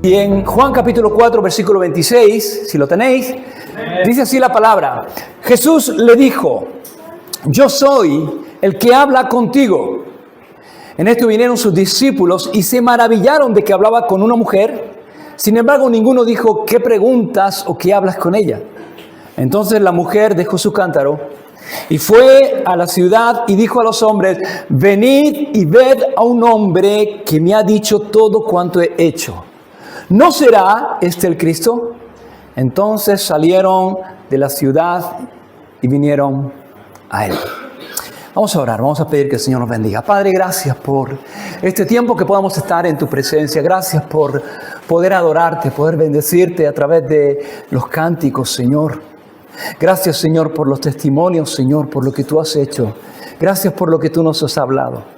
Y en Juan capítulo 4, versículo 26, si lo tenéis, dice así la palabra. Jesús le dijo: yo soy el que habla contigo. En esto vinieron sus discípulos y se maravillaron de que hablaba con una mujer. Sin embargo, ninguno dijo: ¿qué preguntas o qué hablas con ella? Entonces la mujer dejó su cántaro y fue a la ciudad y dijo a los hombres: venid y ved a un hombre que me ha dicho todo cuanto he hecho. ¿No será este el Cristo? Entonces salieron de la ciudad y vinieron a él. Vamos a orar, vamos a pedir que el Señor nos bendiga. Padre, gracias por este tiempo que podamos estar en tu presencia. Gracias por poder adorarte, poder bendecirte a través de los cánticos, Señor. Gracias, Señor, por los testimonios, Señor, por lo que tú has hecho. Gracias por lo que tú nos has hablado.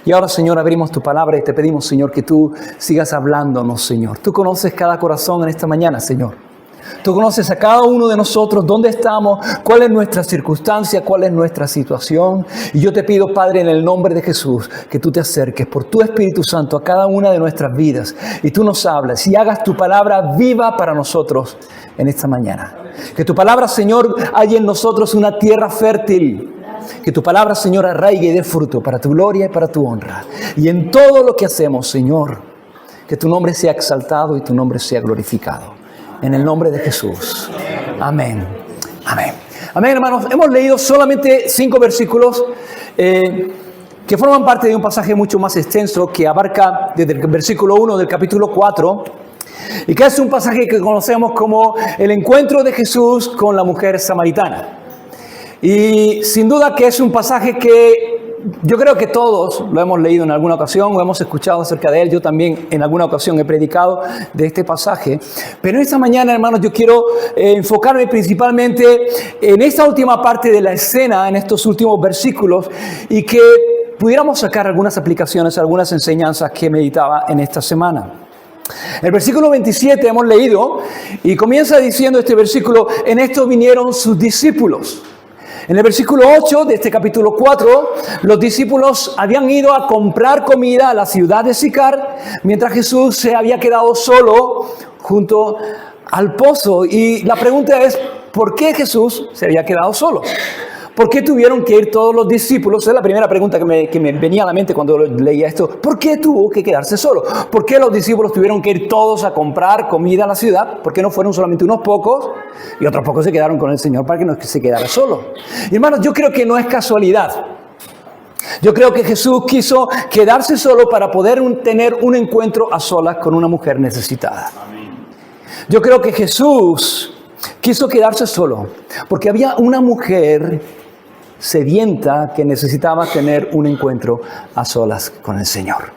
Y ahora, Señor, abrimos tu palabra y te pedimos, Señor, que tú sigas hablándonos, Señor. Tú conoces cada corazón en esta mañana, Señor. Tú conoces a cada uno de nosotros, dónde estamos, cuál es nuestra circunstancia, cuál es nuestra situación. Y yo te pido, Padre, en el nombre de Jesús, que tú te acerques por tu Espíritu Santo a cada una de nuestras vidas. Y tú nos hables y hagas tu palabra viva para nosotros en esta mañana. Que tu palabra, Señor, haya en nosotros una tierra fértil. Que tu palabra, Señor, arraigue y dé fruto para tu gloria y para tu honra. Y en todo lo que hacemos, Señor, que tu nombre sea exaltado y tu nombre sea glorificado. En el nombre de Jesús. Amén. Amén. Amén, hermanos. Hemos leído solamente 5 versículos que forman parte de un pasaje mucho más extenso que abarca desde el versículo 1 del capítulo 4 y que es un pasaje que conocemos como el encuentro de Jesús con la mujer samaritana. Y sin duda que es un pasaje que yo creo que todos lo hemos leído en alguna ocasión o hemos escuchado acerca de él. Yo también en alguna ocasión he predicado de este pasaje. Pero esta mañana, hermanos, yo quiero enfocarme principalmente en esta última parte de la escena, en estos últimos versículos, y que pudiéramos sacar algunas aplicaciones, algunas enseñanzas que meditaba en esta semana. El versículo 27 hemos leído y comienza diciendo este versículo: en esto vinieron sus discípulos. En el versículo 8 de este capítulo 4, los discípulos habían ido a comprar comida a la ciudad de Sicar, mientras Jesús se había quedado solo junto al pozo. Y la pregunta es, ¿por qué Jesús se había quedado solo? ¿Por qué tuvieron que ir todos los discípulos? Es la primera pregunta que me venía a la mente cuando leía esto. ¿Por qué tuvo que quedarse solo? ¿Por qué los discípulos tuvieron que ir todos a comprar comida a la ciudad? ¿Por qué no fueron solamente unos pocos y otros pocos se quedaron con el Señor para que no se quedara solo? Y hermanos, yo creo que no es casualidad. Yo creo que Jesús quiso quedarse solo para poder tener un encuentro a solas con una mujer necesitada. Yo creo que Jesús quiso quedarse solo porque había una mujer sedienta que necesitaba tener un encuentro a solas con el Señor.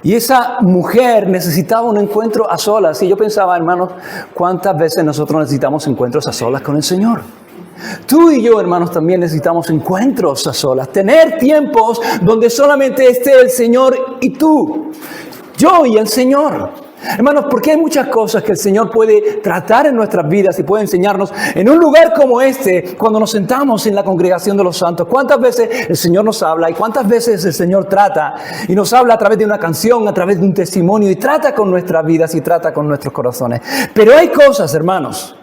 Y esa mujer necesitaba un encuentro a solas. Y yo pensaba, hermanos, ¿cuántas veces nosotros necesitamos encuentros a solas con el Señor? Tú y yo, hermanos, también necesitamos encuentros a solas. Tener tiempos donde solamente esté el Señor y tú. Yo y el Señor. Hermanos, porque hay muchas cosas que el Señor puede tratar en nuestras vidas y puede enseñarnos en un lugar como este, cuando nos sentamos en la congregación de los santos. ¿Cuántas veces el Señor nos habla y cuántas veces el Señor trata y nos habla a través de una canción, a través de un testimonio y trata con nuestras vidas y trata con nuestros corazones? Pero hay cosas, hermanos,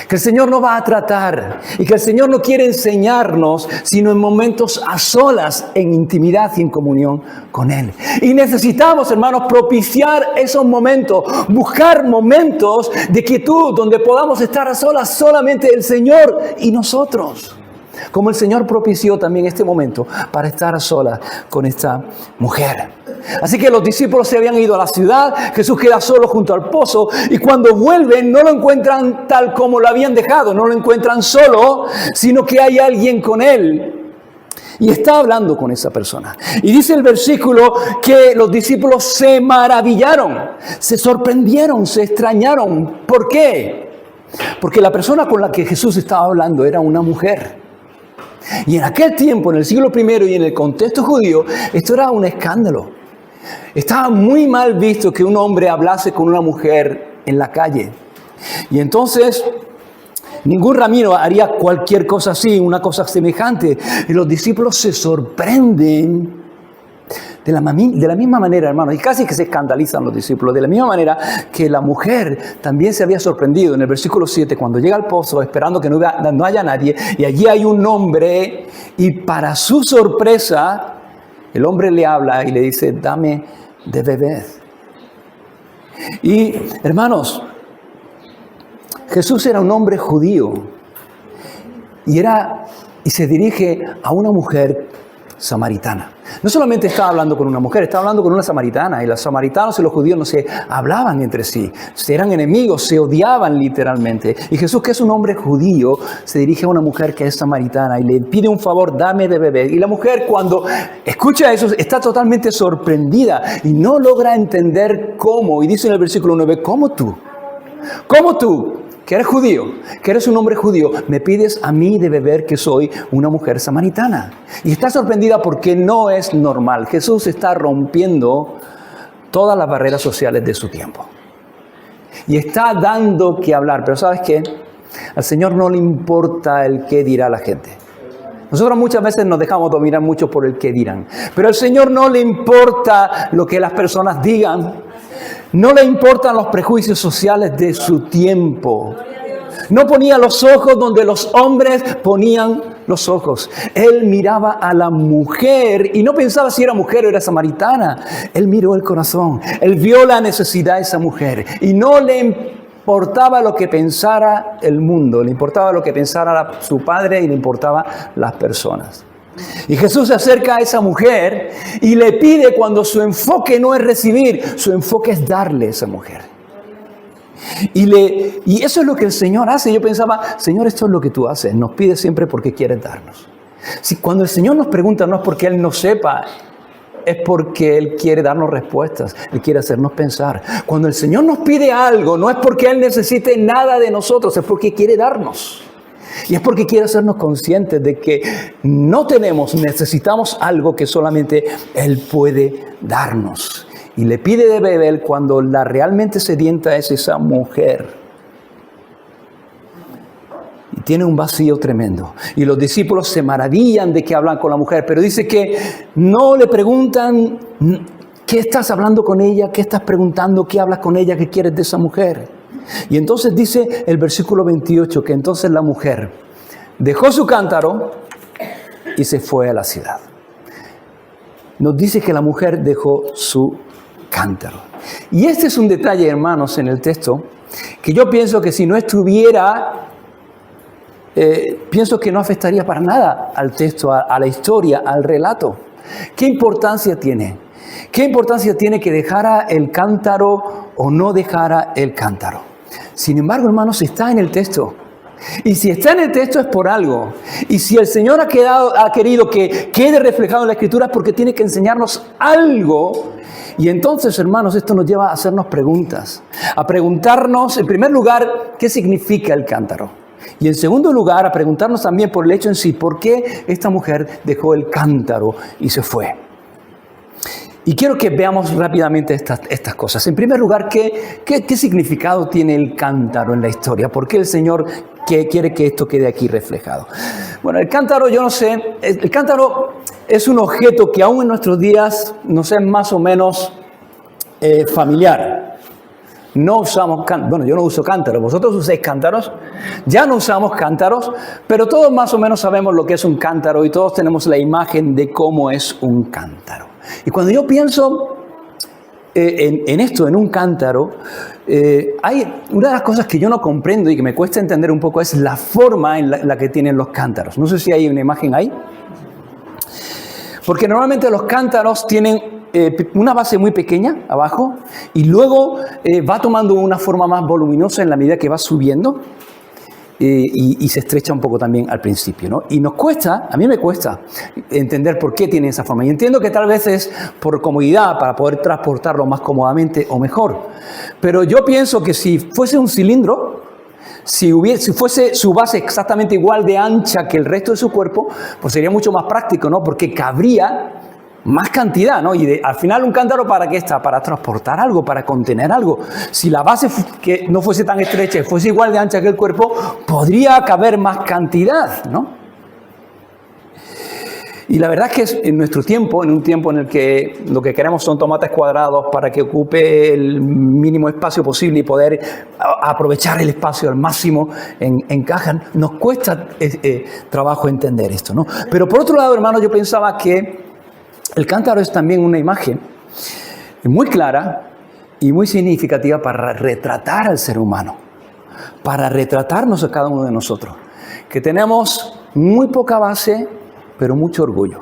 que el Señor no va a tratar y que el Señor no quiere enseñarnos sino en momentos a solas, en intimidad y en comunión con Él. Y necesitamos, hermanos, propiciar esos momentos, buscar momentos de quietud donde podamos estar a solas solamente el Señor y nosotros. Como el Señor propició también este momento para estar a solas con esta mujer. Así que los discípulos se habían ido a la ciudad, Jesús queda solo junto al pozo y cuando vuelven no lo encuentran tal como lo habían dejado, no lo encuentran solo, sino que hay alguien con él y está hablando con esa persona. Y dice el versículo que los discípulos se maravillaron, se sorprendieron, se extrañaron. ¿Por qué? Porque la persona con la que Jesús estaba hablando era una mujer. Y en aquel tiempo, en el siglo I y en el contexto judío, esto era un escándalo. Estaba muy mal visto que un hombre hablase con una mujer en la calle. Y entonces, ningún rabino haría cualquier cosa así, una cosa semejante. Y los discípulos se sorprenden De la misma manera, hermanos, y casi que se escandalizan los discípulos, de la misma manera que la mujer también se había sorprendido en el versículo 7, cuando llega al pozo esperando que no haya nadie, y allí hay un hombre, y para su sorpresa, el hombre le habla y le dice, dame de beber. Y, hermanos, Jesús era un hombre judío, y se dirige a una mujer samaritana. No solamente estaba hablando con una mujer, estaba hablando con una samaritana, y los samaritanos y los judíos no se hablaban entre sí, eran enemigos, se odiaban literalmente. Y Jesús, que es un hombre judío, se dirige a una mujer que es samaritana y le pide un favor, dame de beber. Y la mujer, cuando escucha eso, está totalmente sorprendida y no logra entender cómo. Y dice en el versículo 9, ¿cómo tú, que eres judío, que eres un hombre judío, me pides a mí de beber que soy una mujer samaritana? Y está sorprendida porque no es normal. Jesús está rompiendo todas las barreras sociales de su tiempo. Y está dando que hablar. Pero ¿sabes qué? Al Señor no le importa el qué dirá la gente. Nosotros muchas veces nos dejamos dominar mucho por el qué dirán. Pero al Señor no le importa lo que las personas digan. No le importan los prejuicios sociales de su tiempo. No ponía los ojos donde los hombres ponían los ojos. Él miraba a la mujer y no pensaba si era mujer o era samaritana. Él miró el corazón. Él vio la necesidad de esa mujer y no le importaba lo que pensara el mundo. Le importaba lo que pensara su padre y le importaba las personas. Y Jesús se acerca a esa mujer y le pide, cuando su enfoque no es recibir, su enfoque es darle a esa mujer. Y eso es lo que el Señor hace. Yo pensaba, Señor, esto es lo que tú haces. Nos pides siempre porque quieres darnos. Si cuando el Señor nos pregunta, no es porque Él no sepa, es porque Él quiere darnos respuestas. Él quiere hacernos pensar. Cuando el Señor nos pide algo, no es porque Él necesite nada de nosotros, es porque quiere darnos. Y es porque quiere hacernos conscientes de que no necesitamos algo que solamente Él puede darnos. Y le pide de beber cuando la realmente sedienta es esa mujer. Y tiene un vacío tremendo. Y los discípulos se maravillan de que hablan con la mujer, pero dice que no le preguntan, ¿qué estás hablando con ella? ¿Qué estás preguntando? ¿Qué hablas con ella? ¿Qué quieres de esa mujer? Y entonces dice el versículo 28 que entonces la mujer dejó su cántaro y se fue a la ciudad. Nos dice que la mujer dejó su cántaro. Y este es un detalle, hermanos, en el texto, que yo pienso que si no estuviera, pienso que no afectaría para nada al texto, a la historia, al relato. ¿Qué importancia tiene? ¿Qué importancia tiene que dejara el cántaro o no dejara el cántaro? Sin embargo, hermanos, está en el texto. Y si está en el texto es por algo. Y si el Señor ha querido que quede reflejado en la Escritura es porque tiene que enseñarnos algo. Y entonces, hermanos, esto nos lleva a hacernos preguntas. A preguntarnos, en primer lugar, ¿qué significa el cántaro? Y en segundo lugar, a preguntarnos también por el hecho en sí, ¿por qué esta mujer dejó el cántaro y se fue? Y quiero que veamos rápidamente estas cosas. En primer lugar, ¿qué significado tiene el cántaro en la historia? ¿Por qué el Señor quiere que esto quede aquí reflejado? Bueno, el cántaro, yo no sé, el cántaro es un objeto que aún en nuestros días nos es más o menos familiar. No usamos cántaros, bueno, yo no uso cántaros, vosotros usáis cántaros, ya no usamos cántaros, pero todos más o menos sabemos lo que es un cántaro y todos tenemos la imagen de cómo es un cántaro. Y cuando yo pienso en esto, en un cántaro, hay una de las cosas que yo no comprendo y que me cuesta entender un poco es la forma en la que tienen los cántaros. No sé si hay una imagen ahí. Porque normalmente los cántaros tienen una base muy pequeña abajo y luego va tomando una forma más voluminosa en la medida que va subiendo y se estrecha un poco también al principio, ¿no? Y nos cuesta, a mí me cuesta entender por qué tiene esa forma. Y entiendo que tal vez es por comodidad, para poder transportarlo más cómodamente o mejor. Pero yo pienso que si fuese un cilindro, si fuese su base exactamente igual de ancha que el resto de su cuerpo, pues sería mucho más práctico, ¿no? Porque cabría más cantidad, ¿no? Y al final un cántaro, ¿para qué está? Para transportar algo, para contener algo. Si la base que no fuese tan estrecha, fuese igual de ancha que el cuerpo, podría caber más cantidad, ¿no? Y la verdad es que en nuestro tiempo, en un tiempo en el que lo que queremos son tomates cuadrados para que ocupe el mínimo espacio posible y poder aprovechar el espacio al máximo en cajas, nos cuesta trabajo entender esto, ¿no? Pero por otro lado, hermanos, yo pensaba que el cántaro es también una imagen muy clara y muy significativa para retratar al ser humano, para retratarnos a cada uno de nosotros, que tenemos muy poca base, pero mucho orgullo.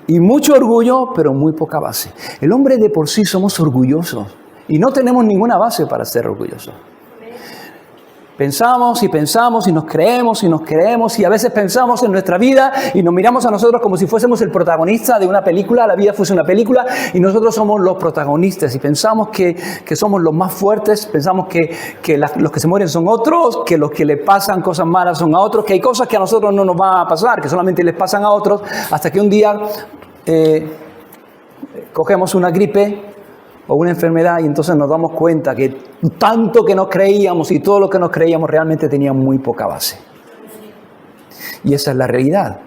Y mucho orgullo, pero muy poca base. El hombre de por sí somos orgullosos y no tenemos ninguna base para ser orgullosos. Pensamos y nos creemos y a veces pensamos en nuestra vida y nos miramos a nosotros como si fuésemos el protagonista de una película, la vida fuese una película y nosotros somos los protagonistas y pensamos que somos los más fuertes, pensamos que los que se mueren son otros, que los que le pasan cosas malas son a otros, que hay cosas que a nosotros no nos van a pasar, que solamente les pasan a otros, hasta que un día cogemos una gripe o una enfermedad y entonces nos damos cuenta que tanto que nos creíamos y todo lo que nos creíamos realmente tenía muy poca base. Y esa es la realidad.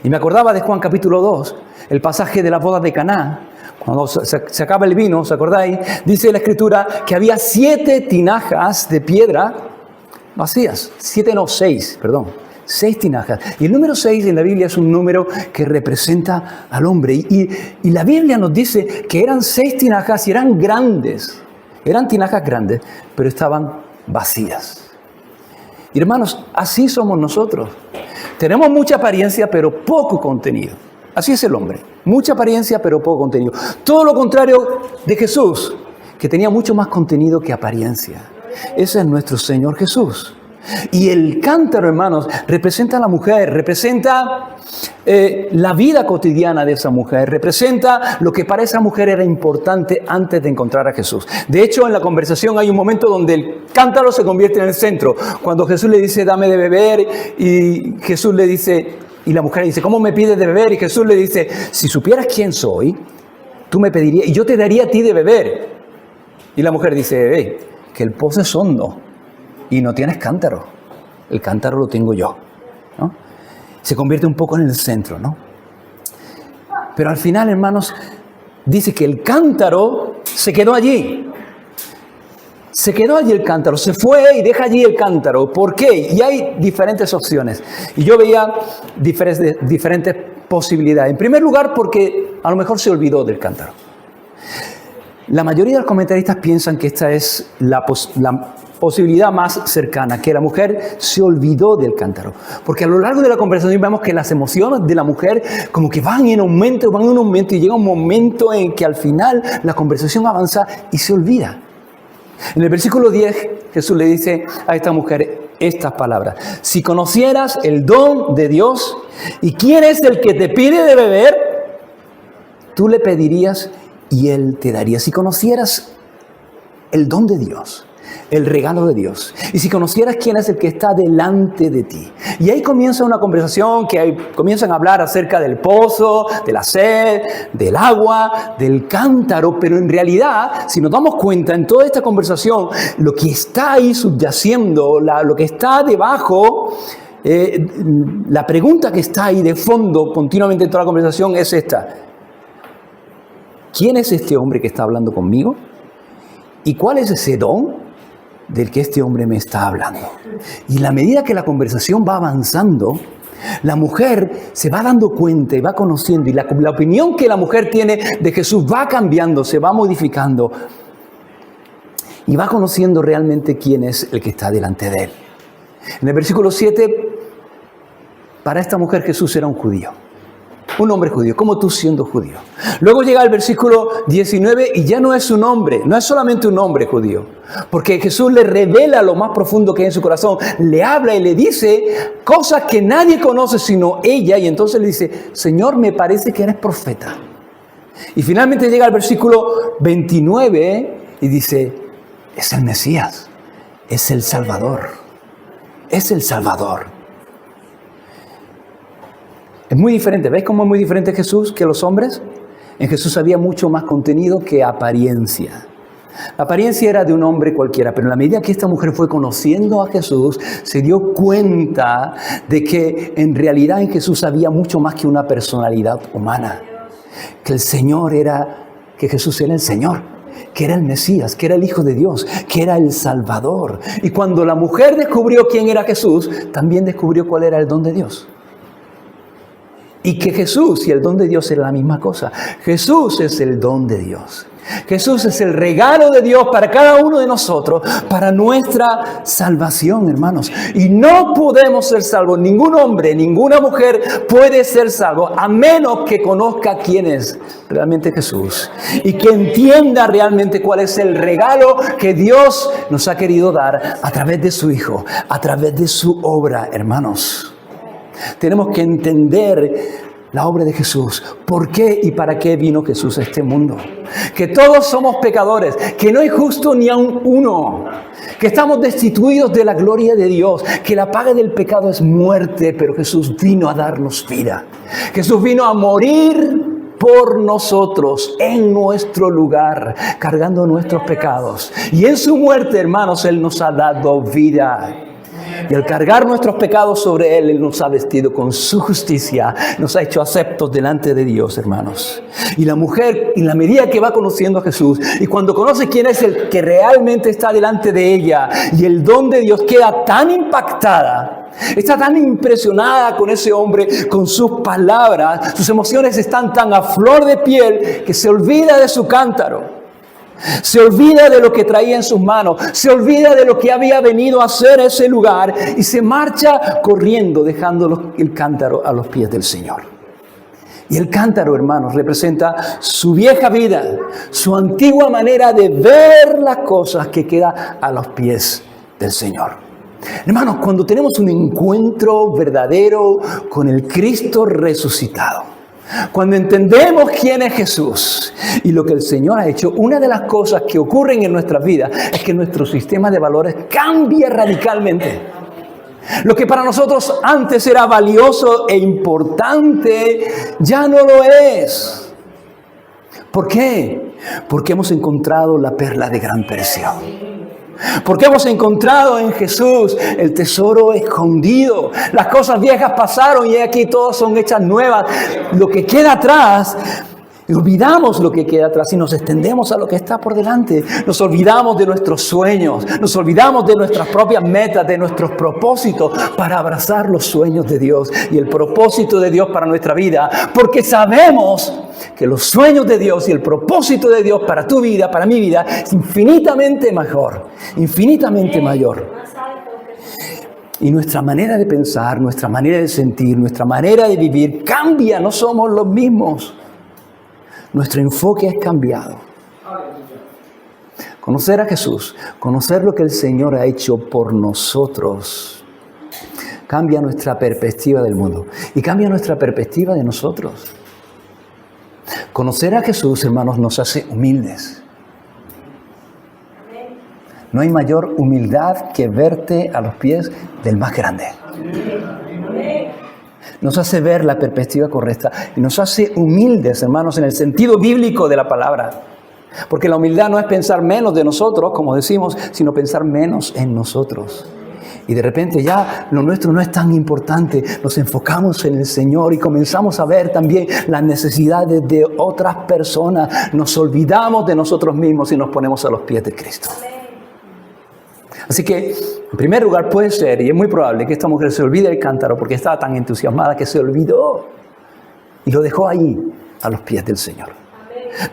Y me acordaba de Juan capítulo 2, el pasaje de la boda de Caná, cuando se acaba el vino, ¿os acordáis? Dice la Escritura que había 7 tinajas de piedra vacías, 6 tinajas. Y el número 6 en la Biblia es un número que representa al hombre. Y la Biblia nos dice que eran 6 tinajas y eran grandes. Eran tinajas grandes, pero estaban vacías. Y hermanos, así somos nosotros. Tenemos mucha apariencia, pero poco contenido. Así es el hombre. Mucha apariencia, pero poco contenido. Todo lo contrario de Jesús, que tenía mucho más contenido que apariencia. Ese es nuestro Señor Jesús. Y el cántaro, hermanos, representa a la mujer, representa la vida cotidiana de esa mujer, representa lo que para esa mujer era importante antes de encontrar a Jesús. De hecho, en la conversación hay un momento donde el cántaro se convierte en el centro. Cuando Jesús le dice, dame de beber, y Jesús le dice, y la mujer dice, ¿cómo me pides de beber? Y Jesús le dice, si supieras quién soy, tú me pedirías, y yo te daría a ti de beber. Y la mujer dice, que el pozo es hondo. Y no tienes cántaro. El cántaro lo tengo yo, ¿no? Se convierte un poco en el centro, ¿no? Pero al final, hermanos, dice que el cántaro se quedó allí. Se quedó allí el cántaro. Se fue y deja allí el cántaro. ¿Por qué? Y hay diferentes opciones. Y yo veía diferentes posibilidades. En primer lugar, porque a lo mejor se olvidó del cántaro. La mayoría de los comentaristas piensan que esta es la posibilidad más cercana, que la mujer se olvidó del cántaro. Porque a lo largo de la conversación vemos que las emociones de la mujer como que van en aumento y llega un momento en que al final la conversación avanza y se olvida. En el versículo 10 Jesús le dice a esta mujer estas palabras: si conocieras el don de Dios y quién es el que te pide de beber, tú le pedirías y Él te daría. Si conocieras el don de Dios, el regalo de Dios, y si conocieras quién es el que está delante de ti. Y ahí comienza una conversación comienzan a hablar acerca del pozo, de la sed, del agua, del cántaro, pero en realidad, si nos damos cuenta en toda esta conversación, lo que está ahí subyaciendo, lo que está debajo, la pregunta que está ahí de fondo continuamente en toda la conversación es esta: ¿quién es este hombre que está hablando conmigo? ¿Y cuál es ese don del que este hombre me está hablando? Y a la medida que la conversación va avanzando, la mujer se va dando cuenta y va conociendo, y la opinión que la mujer tiene de Jesús va cambiando, se va modificando, y va conociendo realmente quién es el que está delante de él. En el versículo 7, para esta mujer Jesús era un judío. Un hombre judío, como tú siendo judío. Luego llega el versículo 19 y ya no es un hombre, no es solamente un hombre judío, porque Jesús le revela lo más profundo que hay en su corazón, le habla y le dice cosas que nadie conoce sino ella, y entonces le dice: Señor, me parece que eres profeta. Y finalmente llega al versículo 29 y dice: es el Mesías, es el Salvador, es el Salvador. Es muy diferente. ¿Veis cómo es muy diferente Jesús que los hombres? En Jesús había mucho más contenido que apariencia. La apariencia era de un hombre cualquiera, pero en la medida que esta mujer fue conociendo a Jesús, se dio cuenta de que en realidad en Jesús había mucho más que una personalidad humana. Que que Jesús era el Señor, que era el Mesías, que era el Hijo de Dios, que era el Salvador. Y cuando la mujer descubrió quién era Jesús, también descubrió cuál era el don de Dios. Y que Jesús y el don de Dios era la misma cosa. Jesús es el don de Dios. Jesús es el regalo de Dios para cada uno de nosotros, para nuestra salvación, hermanos. Y no podemos ser salvos, ningún hombre, ninguna mujer puede ser salvo a menos que conozca quién es realmente Jesús y que entienda realmente cuál es el regalo que Dios nos ha querido dar a través de su Hijo, a través de su obra, hermanos. Tenemos que entender la obra de Jesús. ¿Por qué y para qué vino Jesús a este mundo? Que todos somos pecadores, que no hay justo ni aun uno, que estamos destituidos de la gloria de Dios, que la paga del pecado es muerte, pero Jesús vino a darnos vida. Jesús vino a morir por nosotros, en nuestro lugar, cargando nuestros pecados. Y en su muerte, hermanos, Él nos ha dado vida. Y al cargar nuestros pecados sobre Él, Él nos ha vestido con su justicia, nos ha hecho aceptos delante de Dios, hermanos. Y la mujer, en la medida que va conociendo a Jesús, y cuando conoce quién es el que realmente está delante de ella, y el don de Dios, queda tan impactada, está tan impresionada con ese hombre, con sus palabras, sus emociones están tan a flor de piel, que se olvida de su cántaro. Se olvida de lo que traía en sus manos, se olvida de lo que había venido a hacer ese lugar y se marcha corriendo dejando el cántaro a los pies del Señor. Y el cántaro, hermanos, representa su vieja vida, su antigua manera de ver las cosas que queda a los pies del Señor. Hermanos, cuando tenemos un encuentro verdadero con el Cristo resucitado, cuando entendemos quién es Jesús y lo que el Señor ha hecho, una de las cosas que ocurren en nuestras vidas es que nuestro sistema de valores cambia radicalmente. Lo que para nosotros antes era valioso e importante, ya no lo es. ¿Por qué? Porque hemos encontrado la perla de gran precio. Porque hemos encontrado en Jesús el tesoro escondido. Las cosas viejas pasaron y aquí todas son hechas nuevas. Lo que queda atrás, olvidamos lo que queda atrás y nos extendemos a lo que está por delante. Nos olvidamos de nuestros sueños, nos olvidamos de nuestras propias metas, de nuestros propósitos para abrazar los sueños de Dios y el propósito de Dios para nuestra vida. Porque sabemos que los sueños de Dios y el propósito de Dios para tu vida, para mi vida, es infinitamente mejor, infinitamente mayor. Y nuestra manera de pensar, nuestra manera de sentir, nuestra manera de vivir cambia, no somos los mismos. Nuestro enfoque es cambiado. Conocer a Jesús, conocer lo que el Señor ha hecho por nosotros, cambia nuestra perspectiva del mundo y cambia nuestra perspectiva de nosotros. Conocer a Jesús, hermanos, nos hace humildes. No hay mayor humildad que verte a los pies del más grande. Nos hace ver la perspectiva correcta y nos hace humildes, hermanos, en el sentido bíblico de la palabra. Porque la humildad no es pensar menos de nosotros, como decimos, sino pensar menos en nosotros. Y de repente ya lo nuestro no es tan importante, nos enfocamos en el Señor y comenzamos a ver también las necesidades de otras personas. Nos olvidamos de nosotros mismos y nos ponemos a los pies de Cristo. Así que, en primer lugar, puede ser, y es muy probable, que esta mujer se olvide del cántaro porque estaba tan entusiasmada que se olvidó y lo dejó ahí, a los pies del Señor.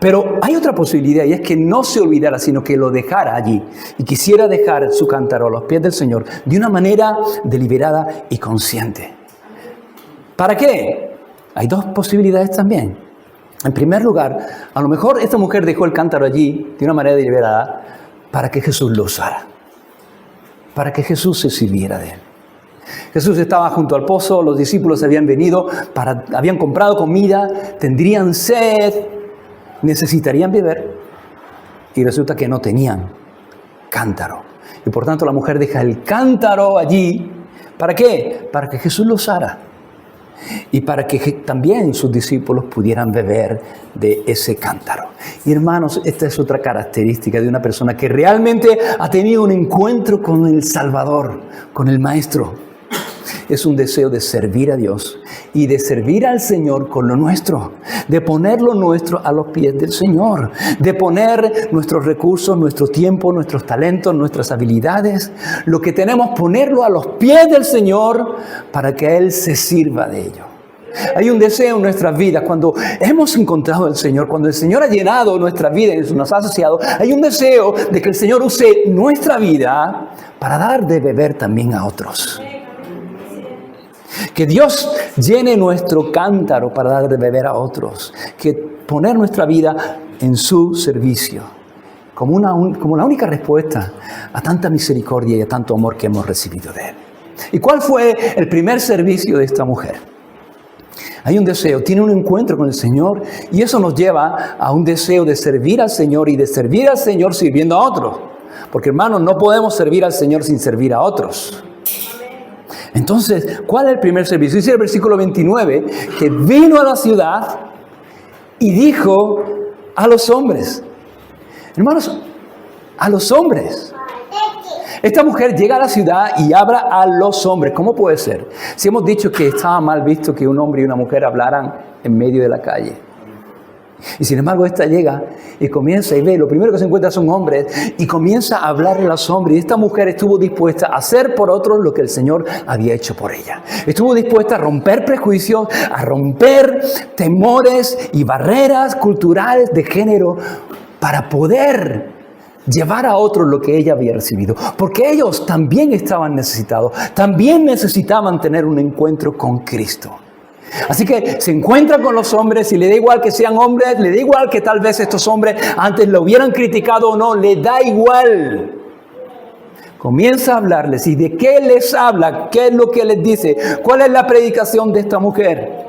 Pero hay otra posibilidad y es que no se olvidara, sino que lo dejara allí y quisiera dejar su cántaro a los pies del Señor de una manera deliberada y consciente. ¿Para qué? Hay dos posibilidades también. En primer lugar, a lo mejor esta mujer dejó el cántaro allí de una manera deliberada para que Jesús lo usara, para que Jesús se sirviera de él. Jesús estaba junto al pozo, los discípulos habían venido, habían comprado comida, tendrían sed, necesitarían beber y resulta que no tenían cántaro. Y por tanto la mujer deja el cántaro allí. ¿Para qué? Para que Jesús lo usara. y para que también sus discípulos pudieran beber de ese cántaro. Y hermanos, esta es otra característica de una persona que realmente ha tenido un encuentro con el Salvador, con el Maestro. Es un deseo de servir a Dios y de servir al Señor con lo nuestro, de poner lo nuestro a los pies del Señor, de poner nuestros recursos, nuestro tiempo, nuestros talentos, nuestras habilidades, lo que tenemos, ponerlo a los pies del Señor para que Él se sirva de ello. Hay un deseo en nuestras vidas, cuando hemos encontrado al Señor, cuando el Señor ha llenado nuestra vida y nos ha asociado, hay un deseo de que el Señor use nuestra vida para dar de beber también a otros. Que Dios llene nuestro cántaro para dar de beber a otros. Que poner nuestra vida en su servicio. Como la única respuesta a tanta misericordia y a tanto amor que hemos recibido de Él. ¿Y cuál fue el primer servicio de esta mujer? Hay un deseo, tiene un encuentro con el Señor. Y eso nos lleva a un deseo de servir al Señor y de servir al Señor sirviendo a otros. Porque hermanos, no podemos servir al Señor sin servir a otros. Entonces, ¿cuál es el primer servicio? Dice el versículo 29, que vino a la ciudad y dijo a los hombres. Hermanos, a los hombres. Esta mujer llega a la ciudad y habla a los hombres. ¿Cómo puede ser? Si hemos dicho que estaba mal visto que un hombre y una mujer hablaran en medio de la calle. Y sin embargo, esta llega y comienza y ve, lo primero que se encuentra son hombres y comienza a hablarle a los hombres. Y esta mujer estuvo dispuesta a hacer por otros lo que el Señor había hecho por ella. Estuvo dispuesta a romper prejuicios, a romper temores y barreras culturales de género para poder llevar a otros lo que ella había recibido. Porque ellos también estaban necesitados, también necesitaban tener un encuentro con Cristo. Así que se encuentra con los hombres y le da igual que sean hombres, le da igual que tal vez estos hombres antes lo hubieran criticado o no, le da igual. Comienza a hablarles. ¿Y de qué les habla? ¿Qué es lo que les dice? ¿Cuál es la predicación de esta mujer?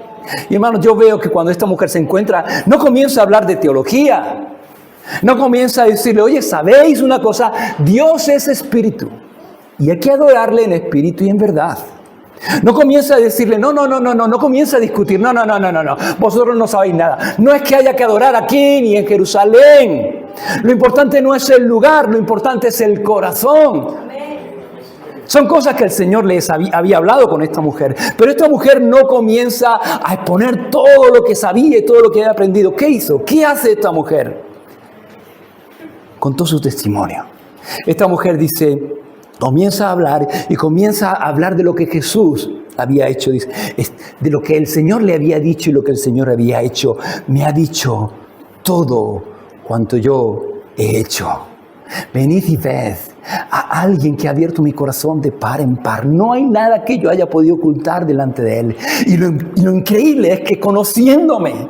Y hermanos, yo veo que cuando esta mujer se encuentra, no comienza a hablar de teología. No comienza a decirle, oye, ¿sabéis una cosa? Dios es espíritu y hay que adorarle en espíritu y en verdad. No comienza a decirle, no comienza a discutir, no, vosotros no sabéis nada. No es que haya que adorar aquí ni en Jerusalén. Lo importante no es el lugar, lo importante es el corazón. Son cosas que el Señor les había hablado con esta mujer. Pero esta mujer no comienza a exponer todo lo que sabía y todo lo que había aprendido. ¿Qué hizo? ¿Qué hace esta mujer? Contó su testimonio. Esta mujer dice... Comienza a hablar y comienza a hablar de lo que Jesús había hecho, dice, de lo que el Señor le había dicho y lo que el Señor había hecho. Me ha dicho todo cuanto yo he hecho. Venid y ved a alguien que ha abierto mi corazón de par en par. No hay nada que yo haya podido ocultar delante de Él. Y lo increíble es que conociéndome,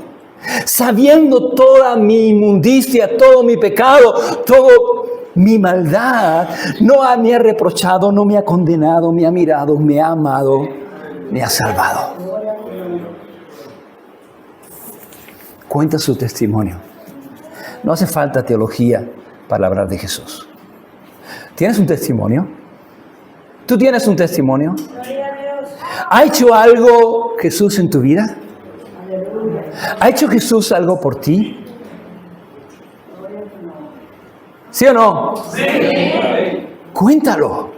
sabiendo toda mi inmundicia, todo mi pecado, todo... mi maldad, no me ha reprochado, no me ha condenado, me ha mirado, me ha amado, me ha salvado. Cuenta su testimonio. No hace falta teología para hablar de Jesús. ¿Tienes un testimonio? ¿Tú tienes un testimonio? ¿Ha hecho algo Jesús en tu vida? ¿Ha hecho Jesús algo por ti? ¿Sí o no? Sí. Cuéntalo.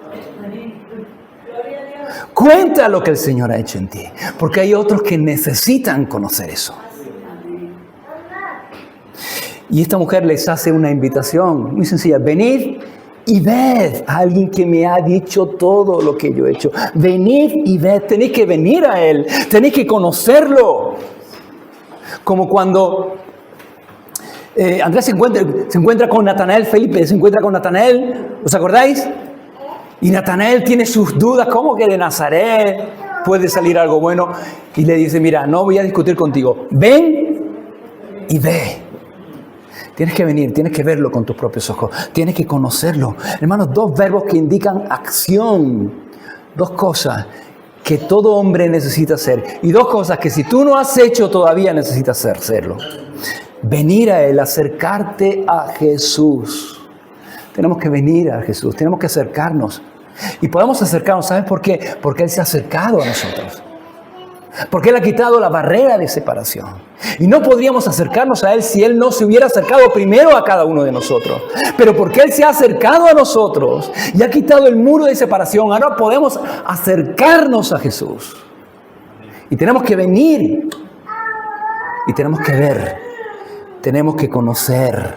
Cuenta lo que el Señor ha hecho en ti. Porque hay otros que necesitan conocer eso. Y esta mujer les hace una invitación muy sencilla. Venid y ved a alguien que me ha dicho todo lo que yo he hecho. Venid y ved. Tenéis que venir a Él. Tenéis que conocerlo. Como cuando... Andrés se encuentra con Natanael, Felipe se encuentra con Natanael, ¿os acordáis? Y Natanael tiene sus dudas, ¿cómo que de Nazaret puede salir algo bueno? Y le dice, mira, no voy a discutir contigo, ven y ve. Tienes que venir, tienes que verlo con tus propios ojos, tienes que conocerlo. Hermanos, dos verbos que indican acción, dos cosas que todo hombre necesita hacer y dos cosas que si tú no has hecho todavía necesitas hacerlo. Venir a Él, acercarte a Jesús. Tenemos que venir a Jesús, tenemos que acercarnos. Y podemos acercarnos, ¿sabes por qué? Porque Él se ha acercado a nosotros. Porque Él ha quitado la barrera de separación. Y no podríamos acercarnos a Él si Él no se hubiera acercado primero a cada uno de nosotros. Pero porque Él se ha acercado a nosotros y ha quitado el muro de separación, ahora podemos acercarnos a Jesús. Y tenemos que venir. Y tenemos que ver. Tenemos que conocer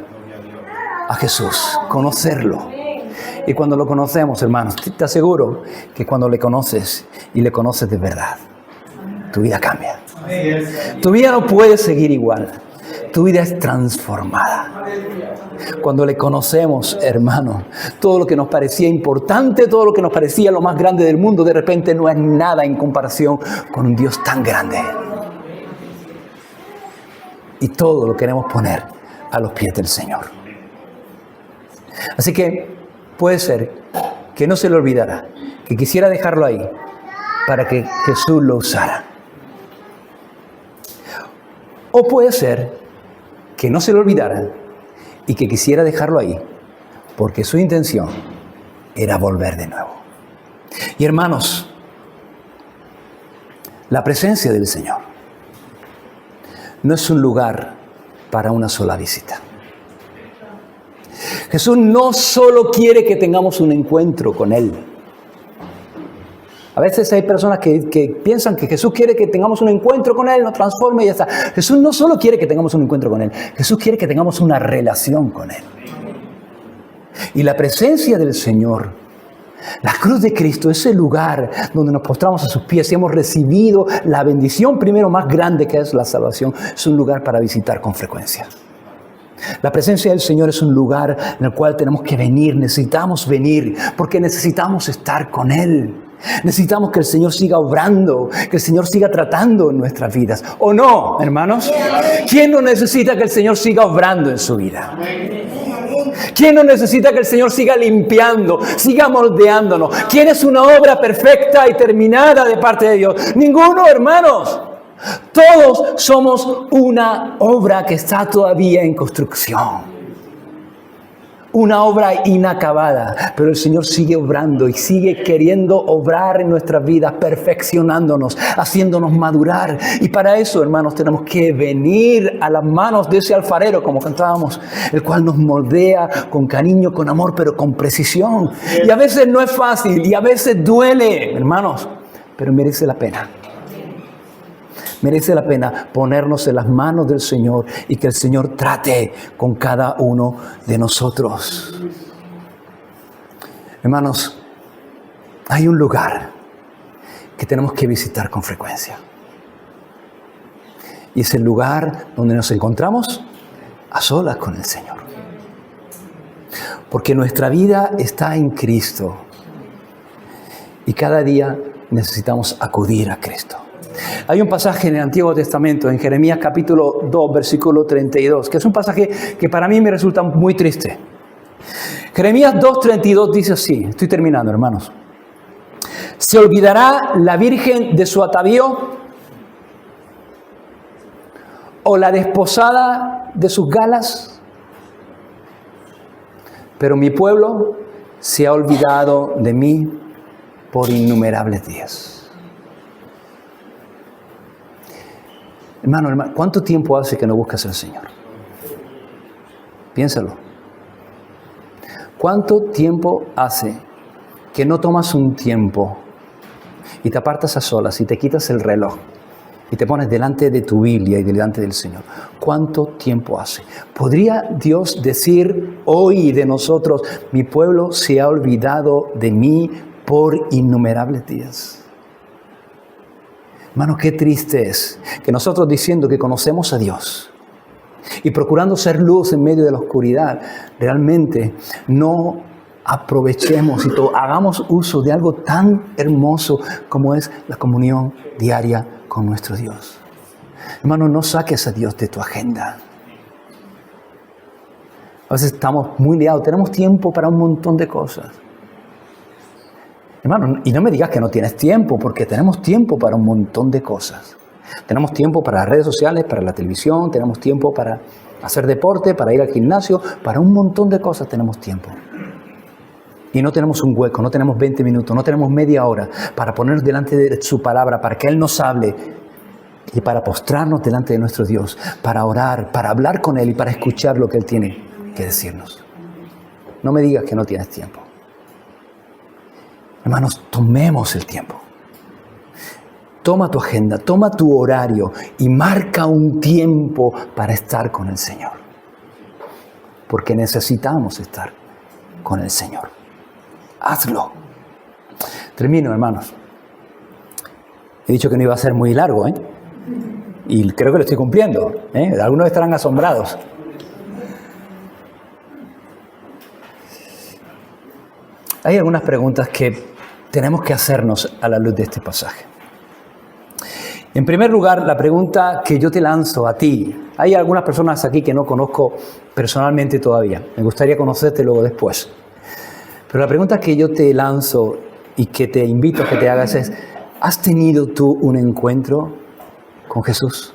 a Jesús. Conocerlo. Y cuando lo conocemos, hermanos, te aseguro que cuando le conoces y le conoces de verdad, tu vida cambia. Tu vida no puede seguir igual. Tu vida es transformada. Cuando le conocemos, hermano, todo lo que nos parecía importante, todo lo que nos parecía lo más grande del mundo, de repente no es nada en comparación con un Dios tan grande. Y todo lo queremos poner a los pies del Señor. Así que puede ser que no se le olvidara, que quisiera dejarlo ahí para que Jesús lo usara. O puede ser que no se le olvidara y que quisiera dejarlo ahí porque su intención era volver de nuevo. Y hermanos, la presencia del Señor no es un lugar para una sola visita. Jesús no solo quiere que tengamos un encuentro con Él. A veces hay personas que piensan que Jesús quiere que tengamos un encuentro con Él, nos transforme y ya está. Jesús no solo quiere que tengamos un encuentro con Él, Jesús quiere que tengamos una relación con Él. Y la presencia del Señor, la cruz de Cristo, ese lugar donde nos postramos a sus pies y hemos recibido la bendición primero más grande que es la salvación, es un lugar para visitar con frecuencia. La presencia del Señor es un lugar en el cual tenemos que venir, necesitamos venir, porque necesitamos estar con Él. Necesitamos que el Señor siga obrando, que el Señor siga tratando en nuestras vidas. ¿O no, hermanos? ¿Quién no necesita que el Señor siga obrando en su vida? ¿Quién no necesita que el Señor siga limpiando, siga moldeándonos? ¿Quién es una obra perfecta y terminada de parte de Dios? Ninguno, hermanos. Todos somos una obra que está todavía en construcción. Una obra inacabada, pero el Señor sigue obrando y sigue queriendo obrar en nuestras vidas, perfeccionándonos, haciéndonos madurar. Y para eso, hermanos, tenemos que venir a las manos de ese alfarero, como cantábamos, el cual nos moldea con cariño, con amor, pero con precisión. Y a veces no es fácil y a veces duele, hermanos, pero merece la pena. Merece la pena ponernos en las manos del Señor y que el Señor trate con cada uno de nosotros. Hermanos, hay un lugar que tenemos que visitar con frecuencia. Y es el lugar donde nos encontramos a solas con el Señor. Porque nuestra vida está en Cristo. Y cada día necesitamos acudir a Cristo. Hay un pasaje en el Antiguo Testamento, en Jeremías capítulo 2, versículo 32, que es un pasaje que para mí me resulta muy triste. Jeremías 2:32 dice así, estoy terminando, hermanos. ¿Se olvidará la virgen de su atavío? ¿O la desposada de sus galas? Pero mi pueblo se ha olvidado de mí por innumerables días. Hermano, ¿cuánto tiempo hace que no buscas al Señor? Piénsalo. ¿Cuánto tiempo hace que no tomas un tiempo y te apartas a solas y te quitas el reloj y te pones delante de tu Biblia y delante del Señor? ¿Cuánto tiempo hace? ¿Podría Dios decir hoy de nosotros, mi pueblo se ha olvidado de mí por innumerables días? Hermano, qué triste es que nosotros diciendo que conocemos a Dios y procurando ser luz en medio de la oscuridad, realmente no aprovechemos y hagamos uso de algo tan hermoso como es la comunión diaria con nuestro Dios. Hermano, no saques a Dios de tu agenda. A veces estamos muy liados, tenemos tiempo para un montón de cosas. Hermano, y no me digas que no tienes tiempo, porque tenemos tiempo para un montón de cosas. Tenemos tiempo para las redes sociales, para la televisión, tenemos tiempo para hacer deporte, para ir al gimnasio, para un montón de cosas tenemos tiempo. Y no tenemos un hueco, no tenemos 20 minutos, no tenemos media hora para ponernos delante de su palabra, para que Él nos hable y para postrarnos delante de nuestro Dios, para orar, para hablar con Él y para escuchar lo que Él tiene que decirnos. No me digas que no tienes tiempo. Hermanos, tomemos el tiempo. Toma tu agenda, toma tu horario y marca un tiempo para estar con el Señor. Porque necesitamos estar con el Señor. Hazlo. Termino, hermanos. He dicho que no iba a ser muy largo, y creo que lo estoy cumpliendo. Algunos estarán asombrados. Hay algunas preguntas que tenemos que hacernos a la luz de este pasaje. En primer lugar, la pregunta que yo te lanzo a ti. Hay algunas personas aquí que no conozco personalmente todavía. Me gustaría conocerte luego después. Pero la pregunta que yo te lanzo y que te invito a que te hagas es: ¿has tenido tú un encuentro con Jesús?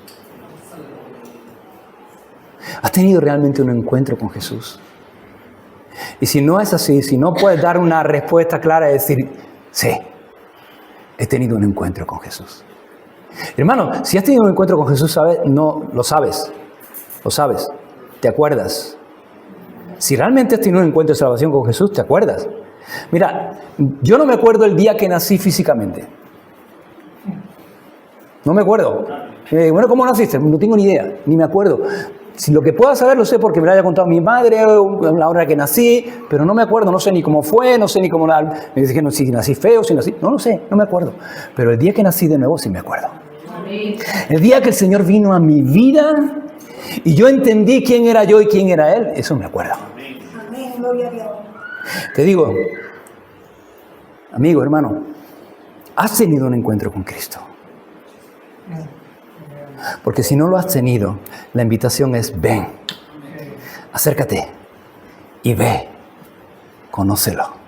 ¿Has tenido realmente un encuentro con Jesús? Y si no es así, si no puedes dar una respuesta clara y decir: sí, he tenido un encuentro con Jesús. Hermano, si has tenido un encuentro con Jesús, ¿sabes? No, lo sabes, te acuerdas. Si realmente has tenido un encuentro de salvación con Jesús, te acuerdas. Mira, yo no me acuerdo el día que nací físicamente. No me acuerdo. Bueno, ¿cómo naciste? No tengo ni idea, ni me acuerdo. Si lo que pueda saber lo sé porque me lo haya contado mi madre a la hora que nací, pero no me acuerdo, no sé ni cómo fue, no sé ni cómo... Me dice que no, si nací feo, si nací... No lo sé, no me acuerdo. Pero el día que nací de nuevo sí me acuerdo. El día que el Señor vino a mi vida y yo entendí quién era yo y quién era Él, eso me acuerdo. Amén, gloria a Dios. Te digo, amigo, hermano, ¿has tenido un encuentro con Cristo? Porque si no lo has tenido, la invitación es: ven, acércate y ve, conócelo.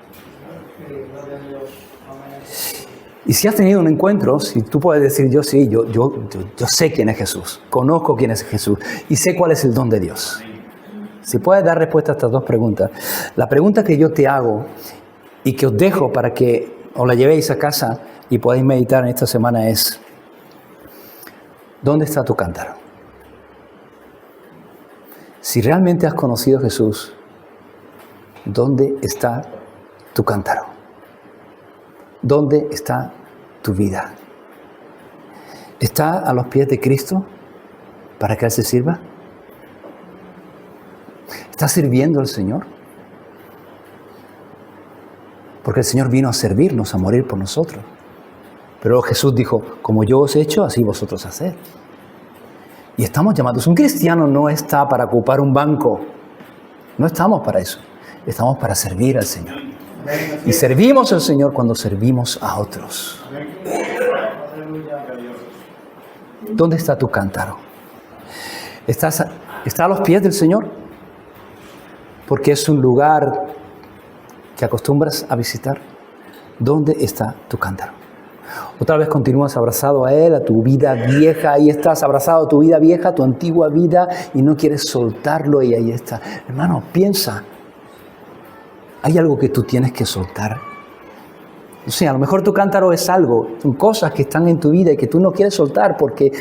Y si has tenido un encuentro, si tú puedes decir: yo sí, yo sé quién es Jesús, conozco quién es Jesús y sé cuál es el don de Dios. Si puedes dar respuesta a estas dos preguntas. La pregunta que yo te hago y que os dejo para que os la llevéis a casa y podáis meditar en esta semana es: ¿dónde está tu cántaro? Si realmente has conocido a Jesús, ¿dónde está tu cántaro? ¿Dónde está tu vida? ¿Está a los pies de Cristo para que Él se sirva? ¿Estás sirviendo al Señor? Porque el Señor vino a servirnos, a morir por nosotros. Pero Jesús dijo: como yo os he hecho, así vosotros haced. Y estamos llamados. Un cristiano no está para ocupar un banco. No estamos para eso. Estamos para servir al Señor. Y servimos al Señor cuando servimos a otros. ¿Dónde está tu cántaro? ¿Está a los pies del Señor? Porque es un lugar que acostumbras a visitar. ¿Dónde está tu cántaro? Otra vez continúas abrazado a Él, a tu vida vieja. Ahí estás, abrazado a tu vida vieja, a tu antigua vida, y no quieres soltarlo, y ahí está. Hermano, piensa. ¿Hay algo que tú tienes que soltar? O sea, a lo mejor tu cántaro es algo, son cosas que están en tu vida y que tú no quieres soltar porque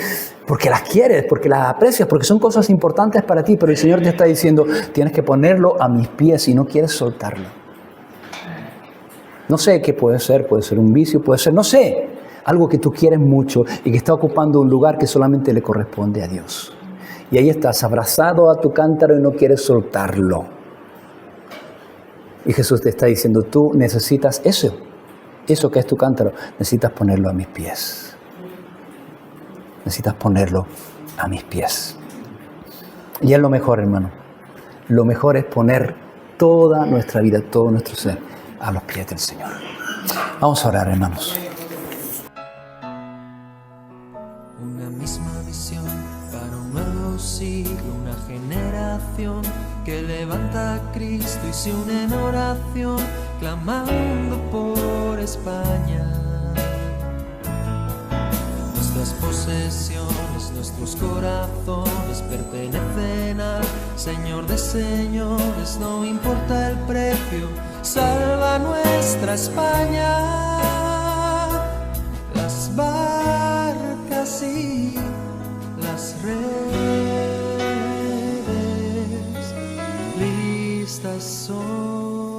las quieres, porque las aprecias, porque son cosas importantes para ti, pero el Señor te está diciendo: tienes que ponerlo a mis pies y no quieres soltarlo. No sé qué puede ser un vicio, puede ser, no sé, algo que tú quieres mucho y que está ocupando un lugar que solamente le corresponde a Dios. Y ahí estás, abrazado a tu cántaro y no quieres soltarlo. Y Jesús te está diciendo: tú necesitas eso que es tu cántaro, necesitas ponerlo a mis pies. Necesitas ponerlo a mis pies. Y es lo mejor, hermano. Lo mejor es poner toda nuestra vida, todo nuestro ser a los pies del Señor. Vamos a orar, hermanos. Una misma visión para un nuevo siglo, una generación que levanta a Cristo y se une en oración, clamando por España. Nuestras posesiones, nuestros corazones pertenecen al Señor de señores, no importa el precio, salva nuestra España. Las barcas sí las redes listas son.